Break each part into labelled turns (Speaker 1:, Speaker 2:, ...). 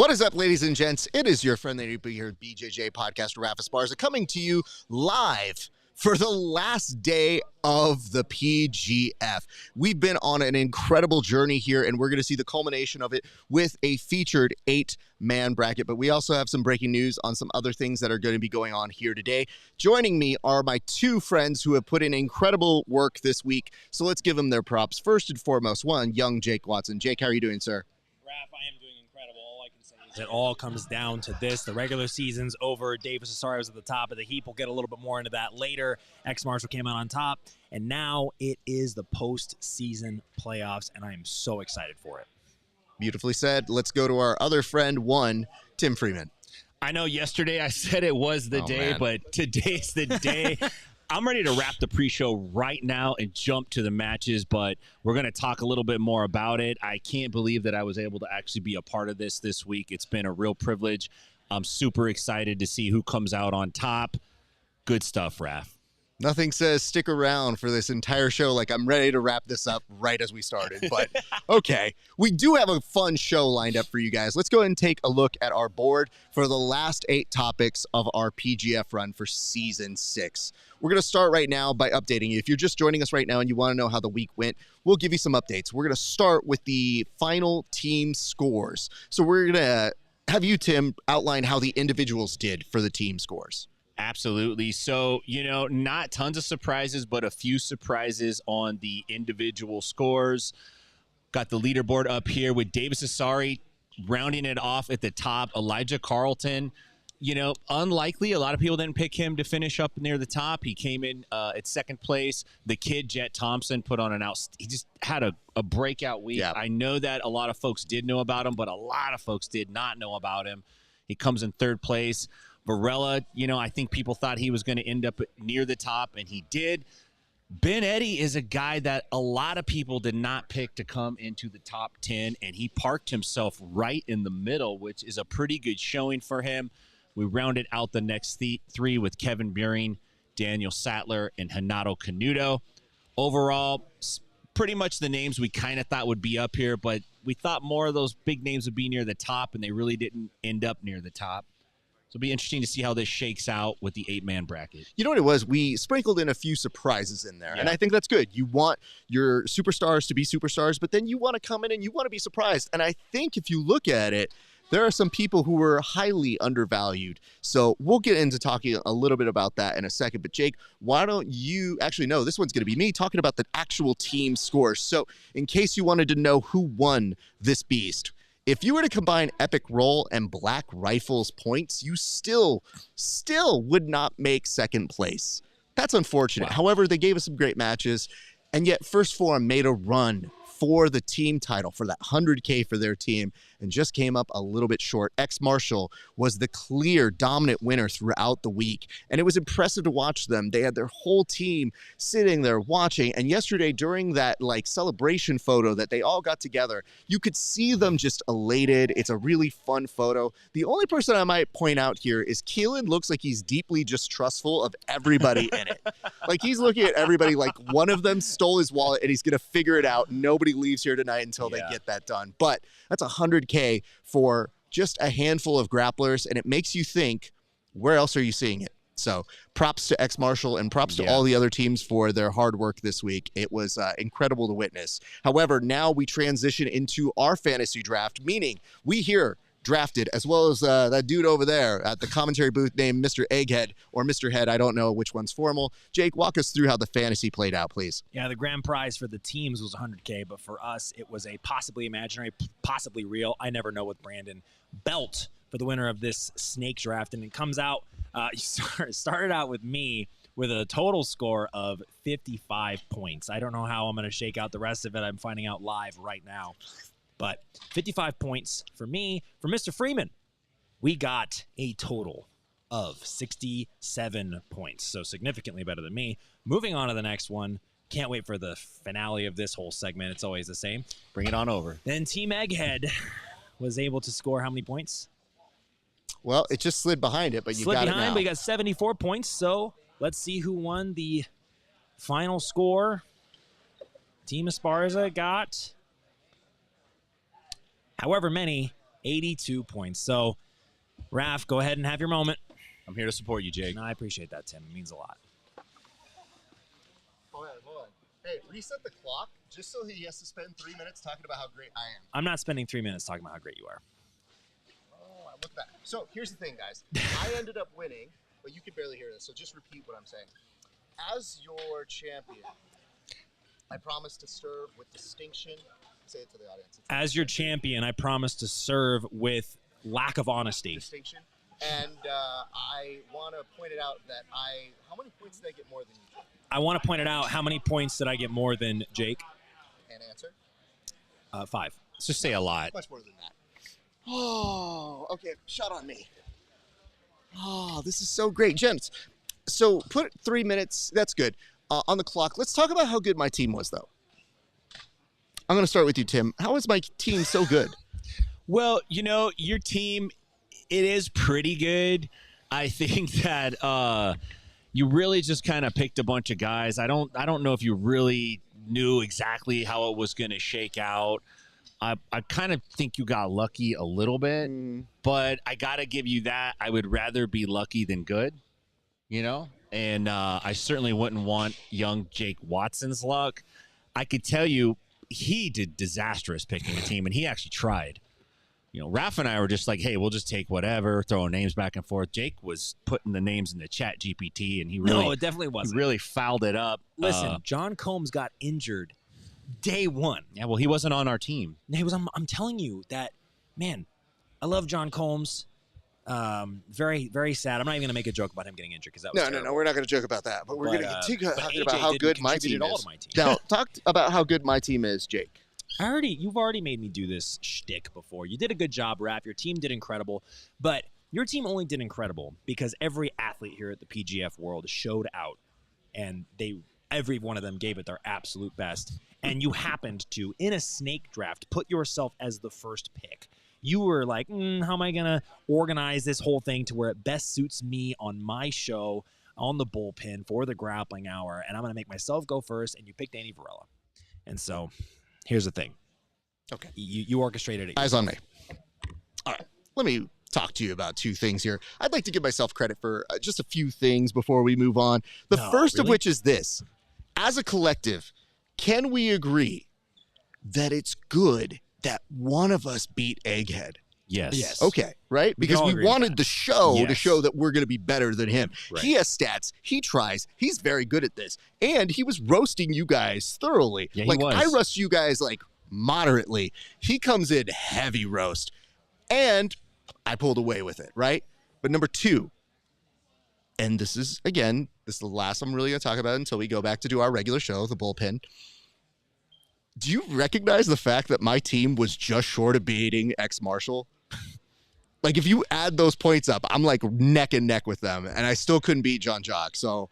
Speaker 1: What is up, ladies and gents? It is your friendly here BJJ podcast, RAF ESPARZA, coming to you live for the last day of the PGF. We've been on an incredible journey here, and we're going to see the culmination of it with a featured 8-man bracket. But we also have some breaking news on some other things that are going to be going on here today. Joining me are my two friends who have put in incredible work this week. So let's give them their props. First and foremost, one, young Jake Watson. Jake, how are you doing, sir?
Speaker 2: Raph, I am doing incredible. All I can say is it all comes down to this. The regular season's over. Davis Asari was at the top of the heap. We'll get a little bit more into that later. X-Marshall came out on top. And now it is the postseason playoffs, and I am so excited for it.
Speaker 1: Beautifully said. Let's go to our other friend, one, Tim Freeman.
Speaker 3: I know yesterday I said it was the day, but today's the day. I'm ready to wrap the pre-show right now and jump to the matches, but we're going to talk a little bit more about it. I can't believe that I was able to actually be a part of this week. It's been a real privilege. I'm super excited to see who comes out on top. Good stuff, Raph.
Speaker 1: Nothing says stick around for this entire show like I'm ready to wrap this up right as we started. But, okay, we do have a fun show lined up for you guys. Let's go ahead and take a look at our board for the last 8 topics of our PGF run for Season 6. We're going to start right now by updating you. If you're just joining us right now and you want to know how the week went, we'll give you some updates. We're going to start with the final team scores. So we're going to have you, Tim, outline how the individuals did for the team scores.
Speaker 3: Absolutely. So, not tons of surprises, but a few surprises on the individual scores. Got the leaderboard up here with Davis Asari rounding it off at the top. Elijah Carlton, unlikely. A lot of people didn't pick him to finish up near the top. He came in at second place. The kid, Jet Thompson, put on he just had a breakout week.
Speaker 1: Yeah.
Speaker 3: I know that a lot of folks did know about him, but a lot of folks did not know about him. He comes in third place. Varela, I think people thought he was going to end up near the top, and he did. Ben Eddy is a guy that a lot of people did not pick to come into the top 10, and he parked himself right in the middle, which is a pretty good showing for him. We rounded out the next 3 with Kevin Buring, Daniel Sattler, and Hanato Canuto. Overall, pretty much the names we kind of thought would be up here, but we thought more of those big names would be near the top, and they really didn't end up near the top. So it'll be interesting to see how this shakes out with the 8-man bracket.
Speaker 1: You know what it was? We sprinkled in a few surprises in there, and I think that's good. You want your superstars to be superstars, but then you want to come in and you want to be surprised. And I think if you look at it, there are some people who were highly undervalued. So we'll get into talking a little bit about that in a second. But Jake, why don't you actually no, this one's going to be me talking about the actual team scores. So in case you wanted to know who won this beast, if you were to combine Epic Roll and Black Rifle's points, you still would not make second place. That's unfortunate.
Speaker 3: Wow.
Speaker 1: However, they gave us some great matches, and yet First Form made a run for the team title, for that 100K for their team, and just came up a little bit short. X-Marshall was the clear dominant winner throughout the week, and it was impressive to watch them. They had their whole team sitting there watching, and yesterday during that celebration photo that they all got together, you could see them just elated. It's a really fun photo. The only person I might point out here is Keelan looks like he's deeply distrustful of everybody in it. Like he's looking at everybody like one of them stole his wallet and he's going to figure it out. Nobody leaves here tonight until they get that done. But that's 100K for just a handful of grapplers, and it makes you think, where else are you seeing it? So props to X-Marshall and props to all the other teams for their hard work this week. It was incredible to witness. However, now we transition into our fantasy draft, meaning we here drafted, as well as that dude over there at the commentary booth named Mr. Egghead or Mr. Head. I don't know which one's formal. Jake, walk us through how the fantasy played out, please.
Speaker 2: Yeah, the grand prize for the teams was 100K, but for us, it was a possibly imaginary, possibly real, I never know with Brandon, belt for the winner of this snake draft. And it comes out, started out with me with a total score of 55 points. I don't know how I'm going to shake out the rest of it. I'm finding out live right now. But 55 points for me. For Mr. Freeman, we got a total of 67 points, so significantly better than me. Moving on to the next one. Can't wait for the finale of this whole segment. It's always the same.
Speaker 3: Bring it on over.
Speaker 2: Then Team Egghead was able to score how many points?
Speaker 1: Well, it just slid behind it, but you got it now.
Speaker 2: But you got 74 points, so let's see who won the final score. Team Esparza got however many 82 points. So, Raf, go ahead and have your moment.
Speaker 3: I'm here to support you, Jake.
Speaker 2: No, I appreciate that, Tim. It means a lot.
Speaker 1: Hold on. Hey, reset the clock just so he has to spend 3 minutes talking about how great I am.
Speaker 2: I'm not spending 3 minutes talking about how great you are.
Speaker 1: Oh, I look back. So here's the thing, guys. I ended up winning, but you can barely hear this, so just repeat what I'm saying. As your champion, I promise to serve with distinction. Say it to the audience.
Speaker 2: As your champion, I promise to serve with lack of honesty.
Speaker 1: Distinction. And I want to point it out that how many points did I get more than you?
Speaker 2: I want to point it out. How many points did I get more than Jake?
Speaker 1: And answer?
Speaker 2: 5.
Speaker 3: Let's just say a lot.
Speaker 1: Much more than that. Oh, okay. Shut on me. Oh, this is so great. Gents, so put 3 minutes, that's good, on the clock. Let's talk about how good my team was, though. I'm going to start with you, Tim. How was my team so good?
Speaker 3: Well, your team, it is pretty good. I think that you really just kind of picked a bunch of guys. I don't know if you really knew exactly how it was going to shake out. I kind of think you got lucky a little bit, but I got to give you that. I would rather be lucky than good, and I certainly wouldn't want young Jake Watson's luck. I could tell you he did disastrous picking the team, and he actually tried. Raf and I were just like, hey, we'll just take whatever, throwing names back and forth. Jake was putting the names in the chat GPT, and he really,
Speaker 2: no, it definitely wasn't.
Speaker 3: Really fouled it up.
Speaker 2: Listen, John Combs got injured day one.
Speaker 3: Yeah, well, he wasn't on our team.
Speaker 2: He was. I'm telling you that, man. I love John Combs. Very, very sad. I'm not even going to make a joke about him getting injured because that was terrible.
Speaker 1: No. We're not going to joke about that. But we're going to continue talking about
Speaker 2: AJ
Speaker 1: how
Speaker 2: didn't
Speaker 1: good my
Speaker 2: contribute
Speaker 1: team
Speaker 2: at all
Speaker 1: is.
Speaker 2: to my team.
Speaker 1: Now, talk about how good my team is, Jake.
Speaker 2: You've already made me do this shtick before. You did a good job, Raf. Your team did incredible, but your team only did incredible because every athlete here at the PGF World showed out, and every one of them gave it their absolute best. And you happened to, in a snake draft, put yourself as the first pick. You were like, how am I going to organize this whole thing to where it best suits me on my show, on the bullpen for the grappling hour, and I'm going to make myself go first, and you picked Danny Varela. And so here's the thing.
Speaker 1: Okay.
Speaker 2: You orchestrated it.
Speaker 1: Eyes on me. All right. Let me talk to you about two things here. I'd like to give myself credit for just a few things before we move on. The first of which is this. As a collective, can we agree that it's good that one of us beat Egghead?
Speaker 3: Yes.
Speaker 1: Okay, right? Because we wanted the show to show that we're going to be better than him.
Speaker 3: Right.
Speaker 1: He has stats. He tries. He's very good at this. And he was roasting you guys thoroughly.
Speaker 3: Yeah,
Speaker 1: like,
Speaker 3: he was.
Speaker 1: I roast you guys, like, moderately. He comes in heavy roast. And I pulled away with it, right? But number two, and this is the last I'm really going to talk about until we go back to do our regular show, the bullpen. Do you recognize the fact that my team was just short of beating Marshall? Like, if you add those points up, I'm like neck and neck with them, and I still couldn't beat John Jock. So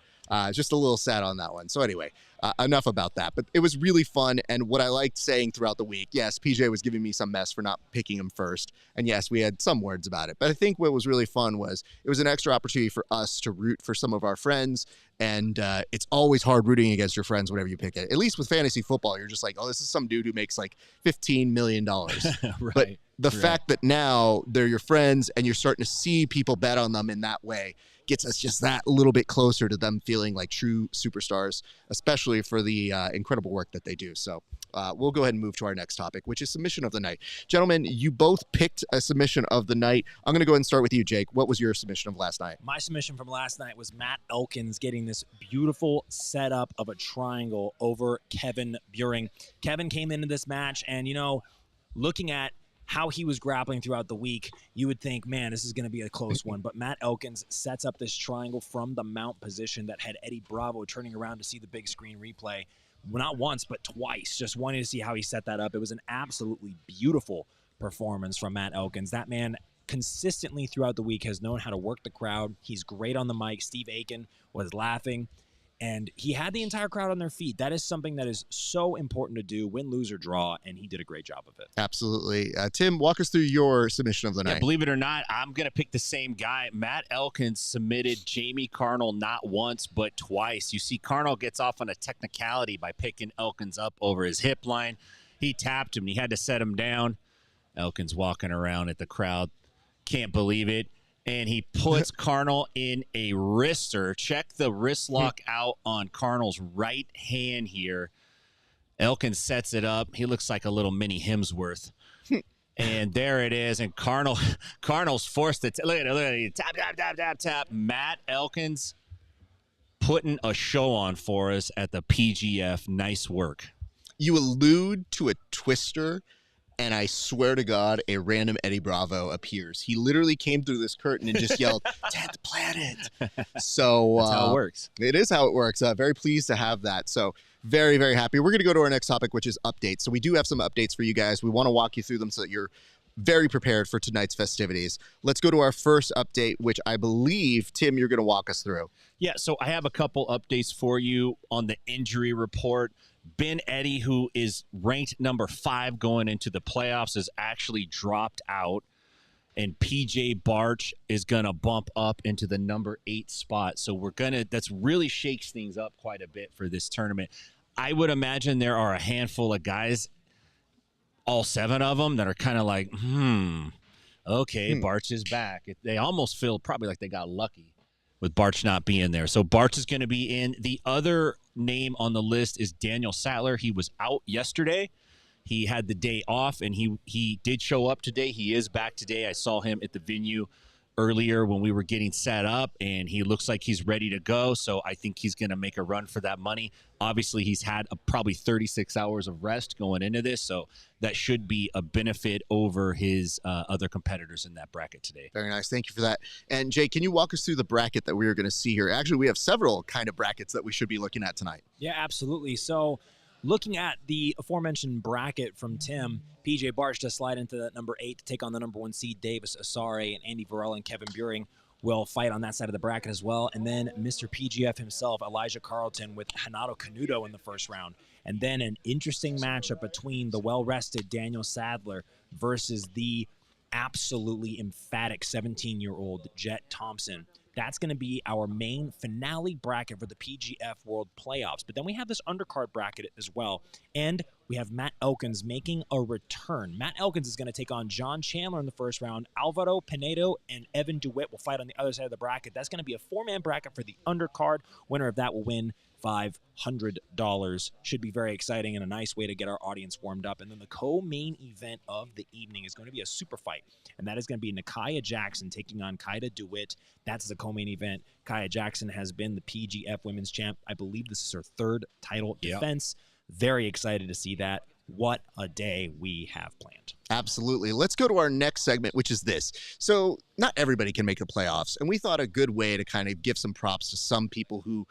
Speaker 1: just a little sad on that one. So anyway, enough about that. But it was really fun, and what I liked saying throughout the week, yes, PJ was giving me some mess for not picking him first, and yes, we had some words about it. But I think what was really fun was it was an extra opportunity for us to root for some of our friends, and it's always hard rooting against your friends whenever you pick it. At least with fantasy football, you're just like, oh, this is some dude who makes like $15 million.
Speaker 3: Right.
Speaker 1: But the fact that now they're your friends and you're starting to see people bet on them in that way gets us just that little bit closer to them feeling like true superstars, especially for the incredible work that they do. So we'll go ahead and move to our next topic, which is submission of the night. Gentlemen, you both picked a submission of the night. I'm going to go ahead and start with you, Jake. What was your submission of last night?
Speaker 2: My submission from last night was Matt Elkins getting this beautiful setup of a triangle over Kevin Buring. Kevin came into this match, and, looking at how he was grappling throughout the week, you would think, man, this is going to be a close one. But Matt Elkins sets up this triangle from the mount position that had Eddie Bravo turning around to see the big screen replay. Not once, but twice, just wanting to see how he set that up. It was an absolutely beautiful performance from Matt Elkins. That man consistently throughout the week has known how to work the crowd. He's great on the mic. Steve Aiken was laughing, and he had the entire crowd on their feet. That is something that is so important to do, win, lose, or draw, and he did a great job of it.
Speaker 1: Absolutely. Tim, walk us through your submission of the night.
Speaker 3: Believe it or not, I'm going to pick the same guy. Matt Elkins submitted Jamie Carnell not once, but twice. You see, Carnell gets off on a technicality by picking Elkins up over his hip line. He tapped him. He had to set him down. Elkins walking around at the crowd. Can't believe it. And he puts Carnal in a wrister. Check the wrist lock out on Carnal's right hand here. Elkins sets it up. He looks like a little mini Hemsworth. And there it is. And Carnal's forced to look at it. Tap, tap, tap, tap, tap. Matt Elkins putting a show on for us at the PGF. Nice work.
Speaker 1: You allude to a twister, and I swear to God, a random Eddie Bravo appears. He literally came through this curtain and just yelled, 10th planet. So
Speaker 3: that's how it works.
Speaker 1: It is how it works. Very pleased to have that. So very, very happy. We're going to go to our next topic, which is updates. So we do have some updates for you guys. We want to walk you through them so that you're very prepared for tonight's festivities. Let's go to our first update, which I believe, Tim, you're going to walk us through.
Speaker 3: Yeah, so I have a couple updates for you on the injury report. Ben Eddy, who is ranked number 5 going into the playoffs, has actually dropped out. And PJ Barch is going to bump up into the number 8 spot. So that's really shakes things up quite a bit for this tournament. I would imagine there are a handful of guys, all 7 of them, that are kind of like, okay, Barch is back. They almost feel probably like they got lucky with Barch not being there. So Barch is going to be in. The other name on the list is Daniel Sattler. He was out yesterday. He had the day off, and he did show up today. He is back today. I saw him at the venue earlier when we were getting set up, and he looks like he's ready to go. So I think he's going to make a run for that money. Obviously, he's had probably 36 hours of rest going into this, so that should be a benefit over his other competitors in that bracket today.
Speaker 1: Very nice. Thank you for that. And Jay, can you walk us through the bracket that we are going to see here? Actually, we have several kind of brackets that we should be looking at tonight.
Speaker 2: Yeah, absolutely. So looking at the aforementioned bracket from Tim, PJ Barch to slide into that number 8 to take on the number 1 seed, Davis Asare, and Andy Varela and Kevin Buring will fight on that side of the bracket as well. And then Mr. PGF himself, Elijah Carlton, with Hanato Canuto in the first round. And then an interesting matchup between the well-rested Daniel Sadler versus the absolutely emphatic 17-year-old Jet Thompson. That's going to be our main finale bracket for the PGF World Playoffs. But then we have this undercard bracket as well. And we have Matt Elkins making a return. Matt Elkins is going to take on John Chandler in the first round. Alvaro Pinedo and Evan DeWitt will fight on the other side of the bracket. That's going to be a 4-man bracket for the undercard. Winner of that will win $500. Should be very exciting and a nice way to get our audience warmed up. And then the co-main event of the evening is going to be a super fight, and that is going to be Nakaya Jackson taking on Kaida DeWitt. That's the co-main event. Kaya Jackson has been the PGF Women's Champ. I believe this is her 3rd title defense. Very excited to see that. What a day we have planned.
Speaker 1: Absolutely. Let's go to our next segment, which is this. So not everybody can make the playoffs, and we thought a good way to kind of give some props to some people who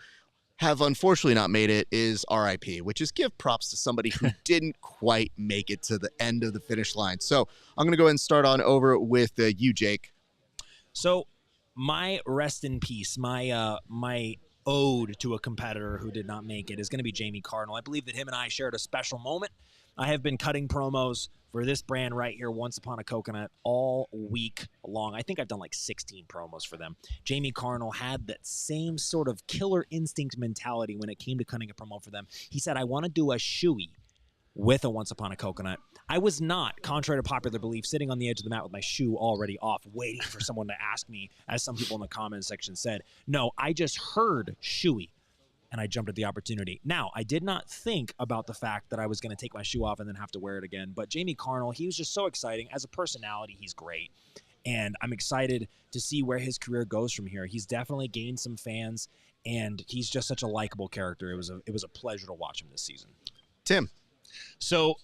Speaker 1: have unfortunately not made it is RIP, which is give props to somebody who didn't quite make it to the end of the finish line. So I'm going to go ahead and start on over with you, Jake.
Speaker 2: So my rest in peace, my ode to a competitor who did not make it is going to be Jamie Cardinal. I believe that him and I shared a special moment. I have been cutting promos for this brand right here, Once Upon a Coconut, all week long. I think I've done like 16 promos for them. Jamie Cardinal had that same sort of killer instinct mentality when it came to cutting a promo for them. He said, I want to do a shoey with a Once Upon a Coconut. I was not, contrary to popular belief, sitting on the edge of the mat with my shoe already off, waiting for someone to ask me, as some people in the comments section said. No, I just heard shoey, and I jumped at the opportunity. Now, I did not think about the fact that I was going to take my shoe off and then have to wear it again, but Jamie Cardinal, he was just so exciting. As a personality, he's great, and I'm excited to see where his career goes from here. He's definitely gained some fans, and he's just such a likable character. It was a pleasure to watch him this season.
Speaker 1: Tim.
Speaker 3: So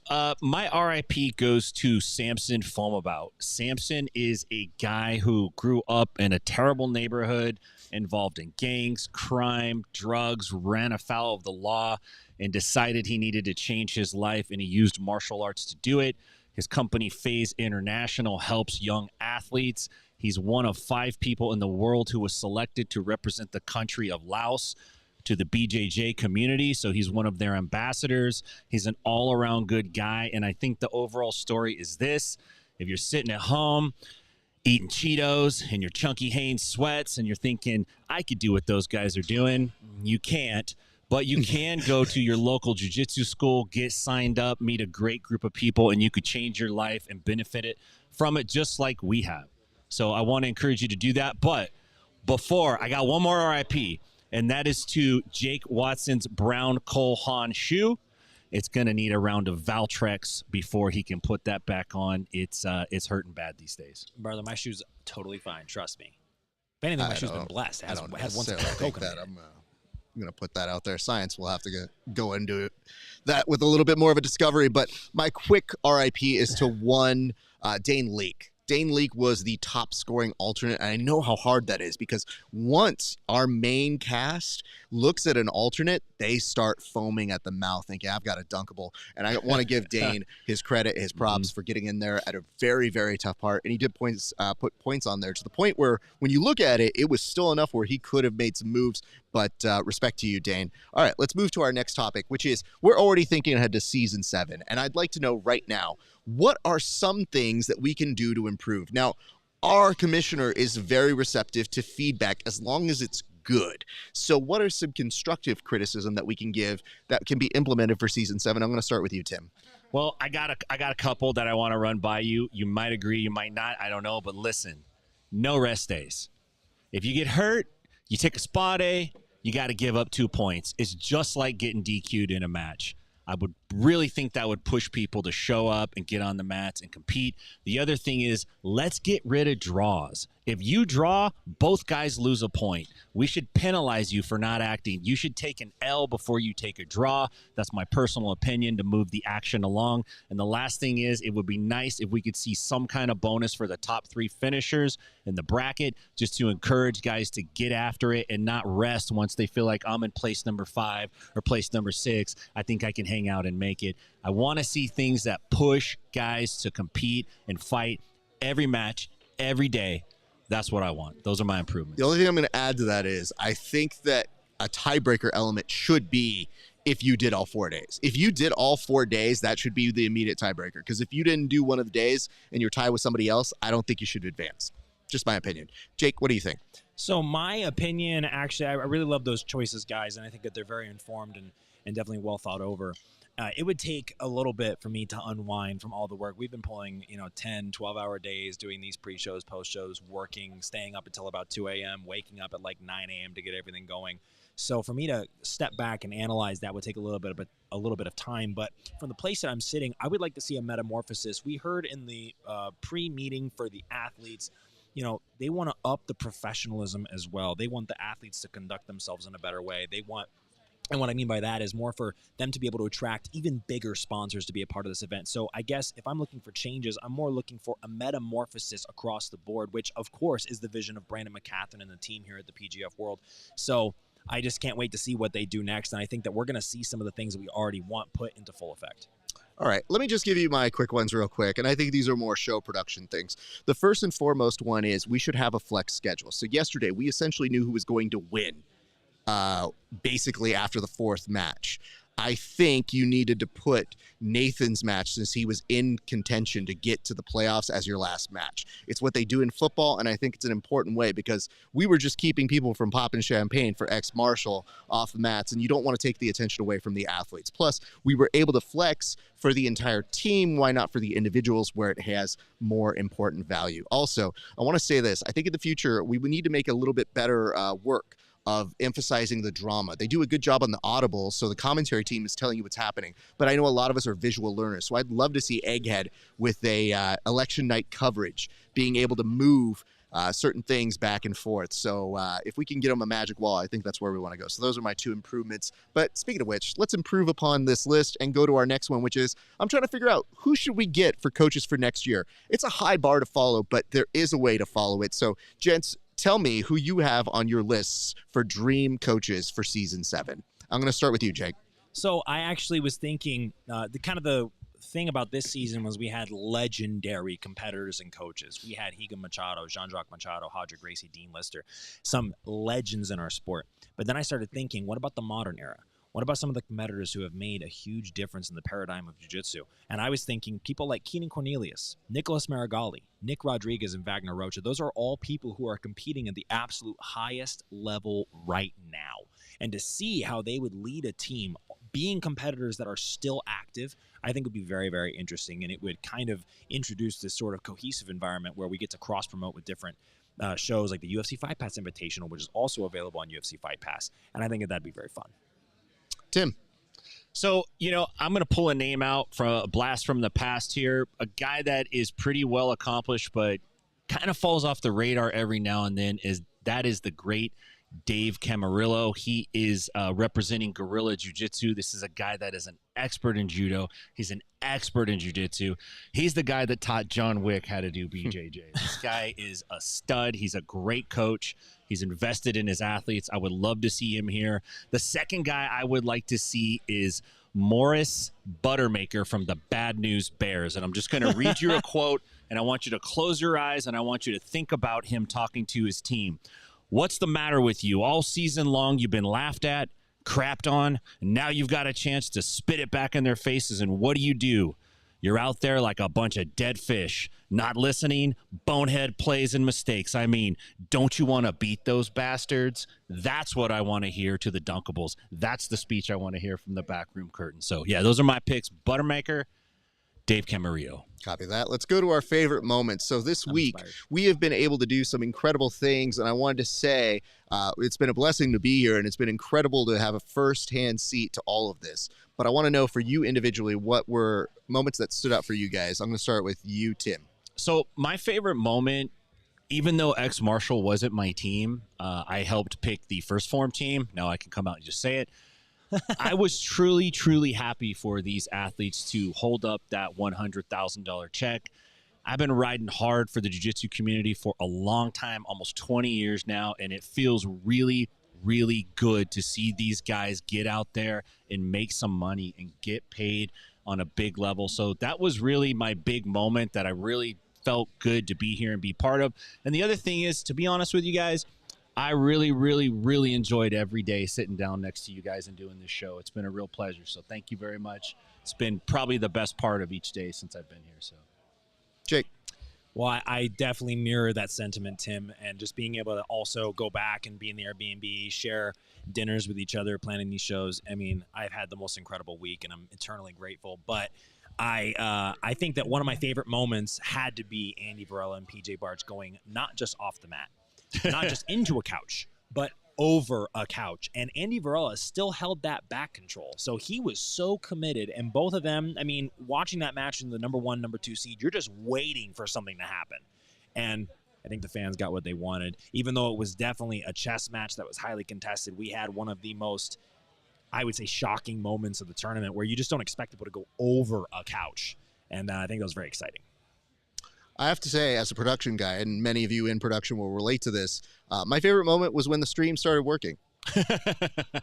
Speaker 3: my RIP goes to Samson Fomabout. Samson is a guy who grew up in a terrible neighborhood, involved in gangs, crime, drugs, ran afoul of the law, and decided he needed to change his life, and he used martial arts to do it. His company, FaZe International, helps young athletes. He's one of 5 people in the world who was selected to represent the country of Laos to the BJJ community, so he's one of their ambassadors. He's an all-around good guy, and I think the overall story is this. If you're sitting at home eating Cheetos in your Chunky Hanes sweats and you're thinking, I could do what those guys are doing, you can't. But you can go to your local jiu-jitsu school, get signed up, meet a great group of people, and you could change your life and benefit it from it just like we have. So I want to encourage you to do that. But before, I got one more RIP, and that is to Jake Watson's brown Cole Haan shoe. It's going to need a round of Valtrex before he can put that back on. It's hurting bad these days.
Speaker 2: Brother, my shoe's totally fine. Trust me. If anything, my shoe's been blessed. It has one coconut.
Speaker 1: I'm going to put that out there. Science will have to go into that with a little bit more of a discovery. But my quick RIP is to one Dane Leake. Dane Leake was the top scoring alternate, and I know how hard that is because once our main cast looks at an alternate, they start foaming at the mouth thinking, I've got a dunkable. And I want to give Dane his credit, his props for getting in there at a very, very tough part. And he did put points on there to the point where when you look at it, it was still enough where he could have made some moves. But respect to you, Dane. All right, let's move to our next topic, which is we're already thinking ahead to Season 7. And I'd like to know right now, what are some things that we can do to improve? Now, our commissioner is very receptive to feedback as long as it's good. So what are some constructive criticism that we can give that can be implemented for Season 7? I'm going to start with you, Tim.
Speaker 3: Well, I got a couple that I want to run by you. You might agree, you might not. I don't know. But listen, no rest days. If you get hurt, you take a spa day, you got to give up 2 points. It's just like getting DQ'd in a match. I would really think that would push people to show up and get on the mats and compete. The other thing is, let's get rid of draws. If you draw, both guys lose a point. We should penalize you for not acting. You should take an L before you take a draw. That's my personal opinion to move the action along. And the last thing is, it would be nice if we could see some kind of bonus for the top 3 finishers in the bracket, just to encourage guys to get after it and not rest once they feel like I'm in place number 5 or place number 6. I think I can hang out and make it. I want to see things that push guys to compete and fight every match, every day. That's what I want. Those are my improvements.
Speaker 1: The only thing I'm going to add to that is I think that a tiebreaker element should be if you did all 4 days. If you did all 4 days, that should be the immediate tiebreaker. Because if you didn't do one of the days and you're tied with somebody else, I don't think you should advance. Just my opinion. Jake, what do you think?
Speaker 2: So my opinion, actually, I really love those choices, guys, and I think that they're very informed and definitely well thought over. It would take a little bit for me to unwind from all the work. We've been pulling, 10, 12-hour days, doing these pre-shows, post-shows, working, staying up until about 2 a.m., waking up at like 9 a.m. to get everything going. So for me to step back and analyze that would take a little bit of time. But from the place that I'm sitting, I would like to see a metamorphosis. We heard in the pre-meeting for the athletes, they want to up the professionalism as well. They want the athletes to conduct themselves in a better way. And what I mean by that is more for them to be able to attract even bigger sponsors to be a part of this event. So I guess if I'm looking for changes, I'm more looking for a metamorphosis across the board, which of course is the vision of Brandon McCatherine and the team here at the PGF World. So I just can't wait to see what they do next. And I think that we're going to see some of the things that we already want put into full effect.
Speaker 1: All right, let me just give you my quick ones real quick, and I think these are more show production things. The first and foremost one is we should have a flex schedule. So yesterday, we essentially knew who was going to win basically after the 4th match. I think you needed to put Nathan's match, since he was in contention to get to the playoffs, as your last match. It's what they do in football, and I think it's an important way because we were just keeping people from popping champagne for X Marshall off the mats, and you don't want to take the attention away from the athletes. Plus, we were able to flex for the entire team. Why not for the individuals where it has more important value? Also, I want to say this. I think in the future, we would need to make a little bit better work of emphasizing the drama. They do a good job on the audible, so the commentary team is telling you what's happening. But I know a lot of us are visual learners, so I'd love to see Egghead with a election night coverage, being able to move certain things back and forth. So if we can get them a magic wall, I think that's where we want to go. So those are my 2 improvements. But speaking of which, let's improve upon this list and go to our next one, which is I'm trying to figure out who should we get for coaches for next year. It's a high bar to follow, but there is a way to follow it. So, gents, tell me who you have on your lists for dream coaches for Season 7. I'm going to start with you, Jake.
Speaker 2: So I actually was thinking the thing about this season was we had legendary competitors and coaches. We had Higa Machado, Jean-Jacques Machado, Hodger Gracie, Dean Lister, some legends in our sport. But then I started thinking, what about the modern era? What about some of the competitors who have made a huge difference in the paradigm of jiu-jitsu? And I was thinking people like Keenan Cornelius, Nicholas Marigali, Nick Rodriguez, and Wagner Rocha. Those are all people who are competing at the absolute highest level right now. And to see how they would lead a team being competitors that are still active, I think would be very, very interesting. And it would kind of introduce this sort of cohesive environment where we get to cross-promote with different shows like the UFC Fight Pass Invitational, which is also available on UFC Fight Pass. And I think that'd be very fun.
Speaker 1: Tim.
Speaker 3: So, I'm going to pull a name out from a blast from the past here. A guy that is pretty well accomplished, but kind of falls off the radar every now and then is the great Dave Camarillo. He is representing Guerrilla Jiu-Jitsu. This is a guy that is an expert in judo. He's an expert in jiu-jitsu. He's the guy that taught John Wick how to do BJJ. This guy is a stud. He's a great coach. He's invested in his athletes. I would love to see him here. The second guy I would like to see is Morris Buttermaker from the Bad News Bears. And I'm just going to read you a quote, and I want you to close your eyes, and I want you to think about him talking to his team. What's the matter with you? All season long, you've been laughed at, crapped on, and now you've got a chance to spit it back in their faces. And what do? You're out there like a bunch of dead fish, not listening, bonehead plays and mistakes. I mean, don't you want to beat those bastards? That's what I want to hear to the Dunkables. That's the speech I want to hear from the backroom curtain. So, yeah, those are my picks. Buttermaker, Dave Camarillo.
Speaker 1: Copy that. Let's go to our favorite moments. So this week, we have been able to do some incredible things, and I wanted to say it's been a blessing to be here, and it's been incredible to have a first-hand seat to all of this. But I want to know for you individually, what were moments that stood out for you guys? I'm going to start with you, Tim.
Speaker 3: So my favorite moment, even though X Marshall wasn't my team, I helped pick the first form team. Now I can come out and just say it. I was truly, truly happy for these athletes to hold up that $100,000 check. I've been riding hard for the jiu-jitsu community for a long time, almost 20 years now, and it feels really, really good to see these guys get out there and make some money and get paid on a big level. So that was really my big moment that I really felt good to be here and be part of. And the other thing is, to be honest with you guys, I really, really, really enjoyed every day sitting down next to you guys and doing this show. It's been a real pleasure. So thank you very much. It's been probably the best part of each day since I've been here. So,
Speaker 1: Jake.
Speaker 2: Well, I definitely mirror that sentiment, Tim, and just being able to also go back and be in the Airbnb, share dinners with each other, planning these shows. I mean, I've had the most incredible week, and I'm eternally grateful. But I think that one of my favorite moments had to be Andy Varela and PJ Barch going not just off the mat, not just into a couch, but over a couch. And Andy Varela still held that back control. So he was so committed. And both of them, I mean, watching that match in the number 1, number 2 seed, you're just waiting for something to happen. And I think the fans got what they wanted. Even though it was definitely a chess match that was highly contested, we had one of the most, I would say, shocking moments of the tournament where you just don't expect people to go over a couch. And I think that was very exciting.
Speaker 1: I have to say, as a production guy, and many of you in production will relate to this, my favorite moment was when the stream started working.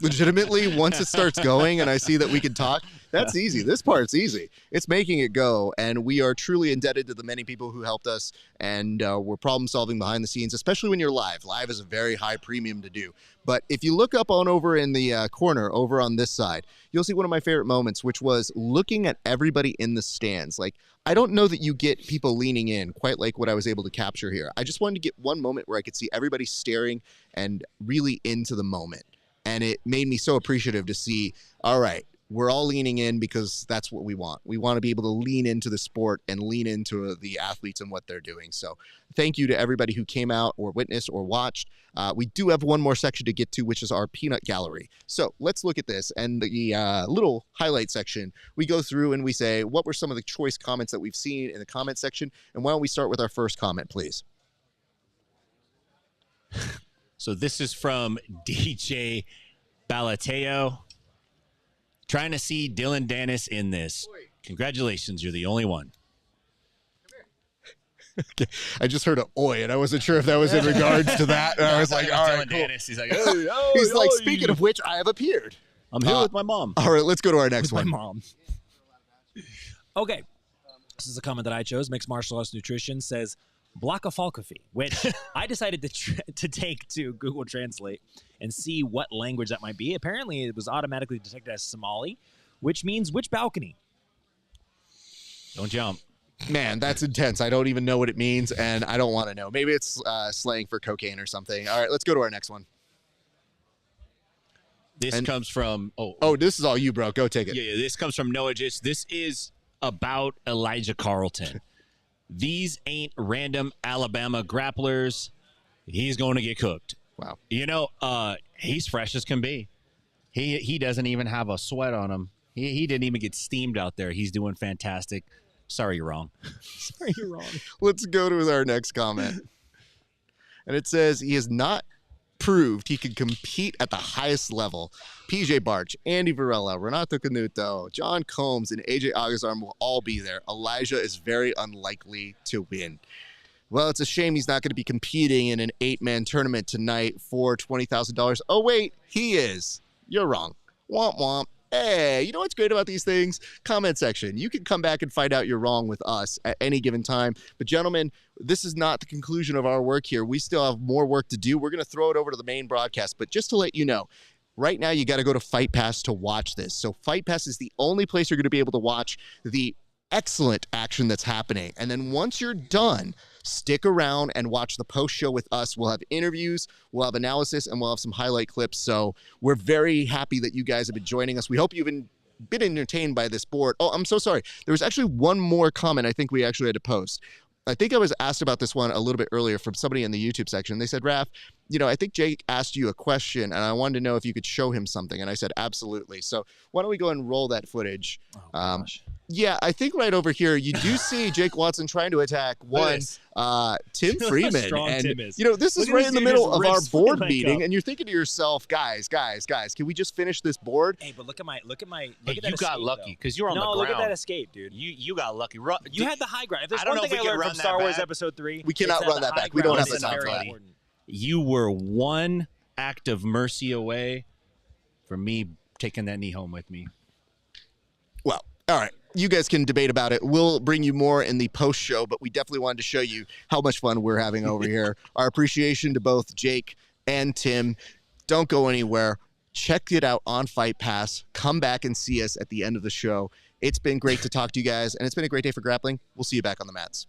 Speaker 1: Legitimately, once it starts going and I see that we can talk, that's easy. This part's easy. It's making it go, and we are truly indebted to the many people who helped us, and we're problem solving behind the scenes, especially when you're live. Live is a very high premium to do. But if you look up on over in the corner over on this side, you'll see one of my favorite moments, which was looking at everybody in the stands. Like, I don't know that you get people leaning in quite like what I was able to capture here. I just wanted to get one moment where I could see everybody staring and really into the moment. And it made me so appreciative to see, all right, we're all leaning in because that's what we want. We want to be able to lean into the sport and lean into the athletes and what they're doing. So thank you to everybody who came out or witnessed or watched. We do have one more section to get to, which is our peanut gallery. So let's look at this. And the little highlight section, we go through and we say, what were some of the choice comments that we've seen in the comment section? And why don't we start with our first comment, please?
Speaker 3: So this is from DJ Balateo. Trying to see Dylan Dennis in this. Congratulations, you're the only one.
Speaker 1: Okay. I just heard an oi, and I wasn't sure if that was in regards to that. And I was like, all right, cool.
Speaker 3: Dennis. He's like, oh,
Speaker 1: he's like, speaking of which, I have appeared.
Speaker 3: I'm here with my mom.
Speaker 1: All right, let's go to our next one.
Speaker 2: My mom. Okay. This is a comment that I chose. Mixed Martial Arts Nutrition says, Blakafalkafi, which I decided to take to Google Translate and see what language that might be. Apparently, it was automatically detected as Somali, which means which balcony?
Speaker 3: Don't jump.
Speaker 1: Man, that's intense. I don't even know what it means, and I don't want to know. Maybe it's slang for cocaine or something. All right, let's go to our next one.
Speaker 3: This comes from...
Speaker 1: Oh, this is all you, bro. Go take it.
Speaker 3: Yeah, this comes from Noah Jitz. This is about Elijah Carlton. These ain't random Alabama grapplers. He's going to get cooked.
Speaker 1: Wow.
Speaker 3: You know, he's fresh as can be. He doesn't even have a sweat on him. He didn't even get steamed out there. He's doing fantastic. Sorry, you're wrong.
Speaker 2: Sorry, you're wrong.
Speaker 1: Let's go to our next comment. And it says, he has not proved he can compete at the highest level. PJ Barch, Andy Varela, Renato Canuto, John Combs, and AJ Agazarm will all be there. Elijah is very unlikely to win. Well, it's a shame he's not going to be competing in an 8-man tournament tonight for $20,000. Oh, wait, he is. You're wrong. Womp womp. Hey, you know what's great about these things? Comment section. You can come back and find out you're wrong with us at any given time. But gentlemen, this is not the conclusion of our work here. We still have more work to do. We're going to throw it over to the main broadcast. But just to let you know, right now you got to go to Fight Pass to watch this. So Fight Pass is the only place you're going to be able to watch the excellent action that's happening. And then once you're done, stick around and watch the post show with us. We'll have interviews, we'll have analysis, and we'll have some highlight clips. So we're very happy that you guys have been joining us. We hope you've been entertained by this board. Oh, I'm so sorry. There was actually one more comment I think we actually had to post. I think I was asked about this one a little bit earlier from somebody in the YouTube section. They said, Raf, you know, I think Jake asked you a question, and I wanted to know if you could show him something. And I said, absolutely. So why don't we go and roll that footage?
Speaker 2: Oh, gosh.
Speaker 1: Yeah, I think right over here, you do see Jake Watson trying to attack Tim Freeman. And,
Speaker 2: Tim is.
Speaker 1: you know, this is
Speaker 2: Look at
Speaker 1: right
Speaker 2: this
Speaker 1: in the
Speaker 2: dude
Speaker 1: middle
Speaker 2: just
Speaker 1: of our
Speaker 2: rips
Speaker 1: board
Speaker 2: Freeman
Speaker 1: meeting,
Speaker 2: up.
Speaker 1: and you're thinking to yourself, guys, can we just finish this board?
Speaker 2: Hey, but look at that
Speaker 3: You got
Speaker 2: escape,
Speaker 3: lucky
Speaker 2: though.
Speaker 3: because you're on the
Speaker 2: No,
Speaker 3: ground.
Speaker 2: look at that escape, dude.
Speaker 3: You got lucky.
Speaker 2: You had the high ground. If there's
Speaker 3: I don't
Speaker 2: one
Speaker 3: know
Speaker 2: thing
Speaker 3: if
Speaker 2: I
Speaker 3: we can
Speaker 2: learned
Speaker 3: run
Speaker 2: from
Speaker 3: that
Speaker 2: Star Wars
Speaker 3: back.
Speaker 2: Episode 3,
Speaker 1: We cannot
Speaker 2: it's
Speaker 1: run
Speaker 2: the
Speaker 1: that
Speaker 2: high
Speaker 1: back. We don't
Speaker 2: ground
Speaker 1: have the
Speaker 2: is
Speaker 1: time for
Speaker 2: very
Speaker 1: that.
Speaker 2: important.
Speaker 3: You were one act of mercy away from me taking that knee home with me.
Speaker 1: Well, all right. You guys can debate about it. We'll bring you more in the post show, but we definitely wanted to show you how much fun we're having over here. Our appreciation to both Jake and Tim. Don't go anywhere. Check it out on Fight Pass. Come back and see us at the end of the show. It's been great to talk to you guys, and it's been a great day for grappling. We'll see you back on the mats.